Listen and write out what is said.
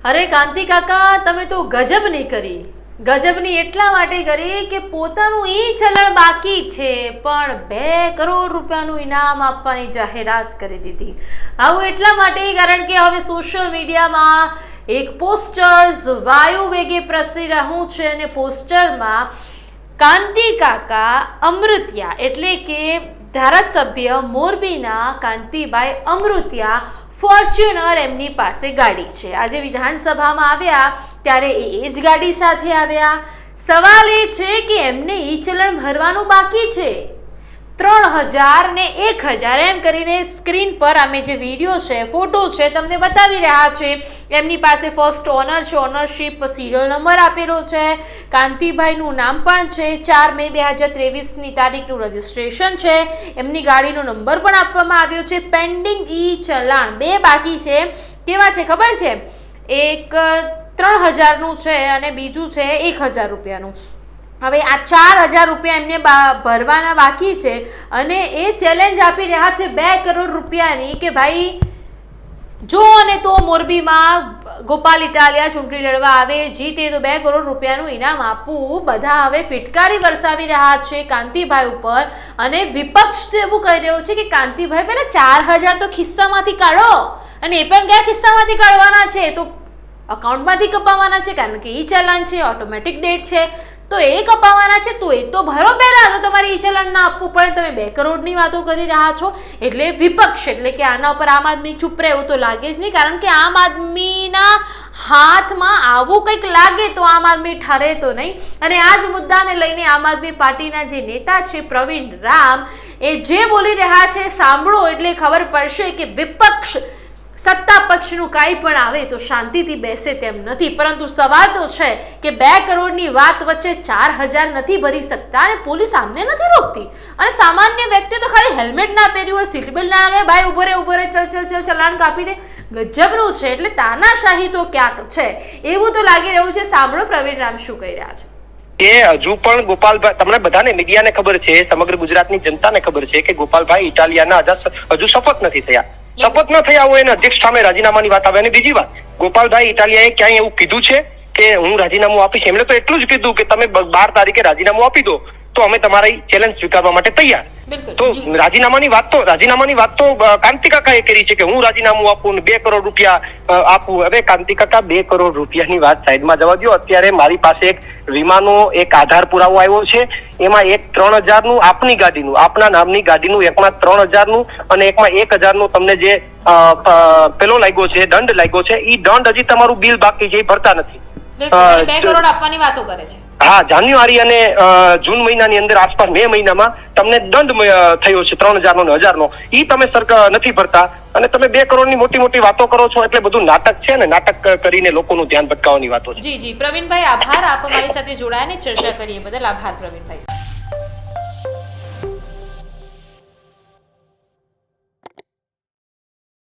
અરે કાંતિ કાકા, તમે તો ગજબ નહીં કરી. ગજબની એટલા માટે કરી કે પોતાનું ઈ ચલણ બાકી છે પણ 2 કરોડ રૂપિયાનું ઇનામ આપવાની જાહેરાત કરી દીધી. આવું એટલા માટે કારણ કે હવે સોશિયલ મીડિયામાં એક પોસ્ટર વાયુ વેગે પ્રસરી રહ્યું છે અને પોસ્ટરમાં કાંતિ કાકા અમૃતિયા એટલે કે ધારાસભ્ય મોરબીના કાંતિભાઈ અમૃતિયા ફોર્ચ્યુનર એમની પાસે ગાડી છે. આજે વિધાનસભામાં આવ્યા ત્યારે એ જ ગાડી સાથે આવ્યા. સવાલ એ છે કે એમને ઈ ચલણ ભરવાનું બાકી છે. 3000 ને 1000 એમ કરીને સ્ક્રીન પર અમે જે વિડીયો છે, ફોટો છે તમને બતાવી રહ્યા છે. એમની પાસે ફર્સ્ટ ઓનર છે, ઓનરશીપ સિરિયલ નંબર આપેલો છે, કાંતિભાઈનું નામ પણ છે, 4 મે 2023ની તારીખનું રજીસ્ટ્રેશન છે, એમની ગાડીનો નંબર પણ આપવામાં આવ્યો છે. પેન્ડિંગ ઈ ચલાણ 2 બાકી છે. કેવા છે ખબર છે? એક 3000નું છે અને બીજું છે 1000 રૂપિયાનું. હવે આ 4000 રૂપિયા એમને ભરવાના બાકી છે અને એ ચેલેન્જ આપી રહ્યા છે 2 કરોડ રૂપિયાની કે ભાઈ જો અને તો મોરબીમાં ગોપાલ ઇટાલિયા ચૂંટણી લડવા આવે, જીતે તો 2 કરોડ રૂપિયાનું ઇનામ આપવું. બધા હવે ફિટકારી વરસાવી રહ્યા છે કાંતિભાઈ ઉપર અને વિપક્ષ તો એવું કહી રહ્યો છે કે કાંતિભાઈ પહેલા 4000 તો ખિસ્સામાંથી કાઢો અને એ પણ કયા ખિસ્સામાંથી કાઢવાના છે? તો અકાઉન્ટમાંથી કપાવવાના છે કારણ કે ઈ ચલાન છે, ઓટોમેટિક ડેટ છે તો એ કપાવવાના છે. તો એ તો ભરો પહેલા, તો તમારે ઈ ચલણ ના આપવું પડે. તમે 2 કરોડની વાતો કરી રહ્યા છો એટલે વિપક્ષ એટલે કે આના ઉપર આમ આદમી ચૂપ રહે એવું તો લાગે જ નહીં, કારણ કે આમ આદમીના હાથમાં આવું કંઈક લાગે તો આમ આદમી ઠરે તો નહીં. અને આ જ મુદ્દાને લઈને આમ આદમી પાર્ટીના જે નેતા છે પ્રવીણ રામ એ જે બોલી રહ્યા છે સાંભળો એટલે ખબર પડશે કે વિપક્ષ સત્તા પક્ષનું કાંઈ પણ આવે તો શાંતિથી બેસે તેમ નથી. પરંતુ સવાલ તો છે કે 2 કરોડની વાત વચ્ચે 4000 નથી ભરી શકતા અને પોલીસ આમને નથી રોકતી. અને સામાન્ય વ્યક્તિ તો ખાલી હેલ્મેટ ના પહેર્યું હોય, સીટ બેલ્ટ ના લગાવે, ભાઈ ઉભો રે ચલ ચલાણ કાપી દે. ગજબનું છે. એટલે તાનાશાહી તો ક્યાંક છે એવું તો લાગી રહ્યું છે. સાંભળો પ્રવીણ રામ શું કહી રહ્યા છે. એ હજુ પણ ગોપાલભાઈ, તમને બધાને મીડિયાને ખબર છે, સમગ્ર ગુજરાતની જનતાને ખબર છે કે ગોપાલભાઈ ઇટાલિયાના હજુ શપથ નથી થયા. શપથ ન થયા હોય એને અધ્યક્ષ સામે રાજીનામાની વાત આવે. અને બીજી વાત, ગોપાલભાઈ ઇટાલિયાએ ક્યાંય એવું કીધું છે કે હું રાજીનામું આપીશ? એમણે તો એટલું જ કીધું કે તમે 12 તારીખે રાજીનામું આપી દો તો અમે તમારી ચેલેન્જ સ્વીકારવા માટે તૈયાર. તો રાજીનામાની વાત તો કાંતિ કાકાએ કરી છે કે હું રાજીનામું આપું ને 2 કરોડ રૂપિયા આપું. હવે કાંતિ કાકા 2 કરોડ રૂપિયાની વાત સાઈડમાં જવા દો. અત્યારે મારી પાસે એક વીમાનો એક આધાર પુરાવો આવ્યો છે. એમાં એક 3000નું આપની ગાડીનું, આપના નામની ગાડીનું, એકમાં 3000નું અને એકમાં 1000નું તમને જે પેલો લાગ્યો છે, દંડ લાગ્યો છે, એ દંડ હજી તમારું બિલ બાકી છે, એ ભરતા નથી. 2 કરોડ આપવાની વાતો કરે છે. હા, જાન્યુઆરી અને જૂન મહિનાની અંદર આસપાસ મે મહિનામાં તમને દંડ થયો છે 3000નો ને 1000નો. ઈ તમે સરકાર નથી ભરતા અને તમે 2 કરોડની મોટી વાતો કરો છો. એટલે બધું નાટક છે ને નાટક કરીને લોકોનું ધ્યાન ભટકાવવાની વાતો છે. જી પ્રવીણભાઈ, આભાર. આપ અમારી સાથે જોડાયા ને ચર્ચા કરીએ બદલ આભાર પ્રવીણભાઈ.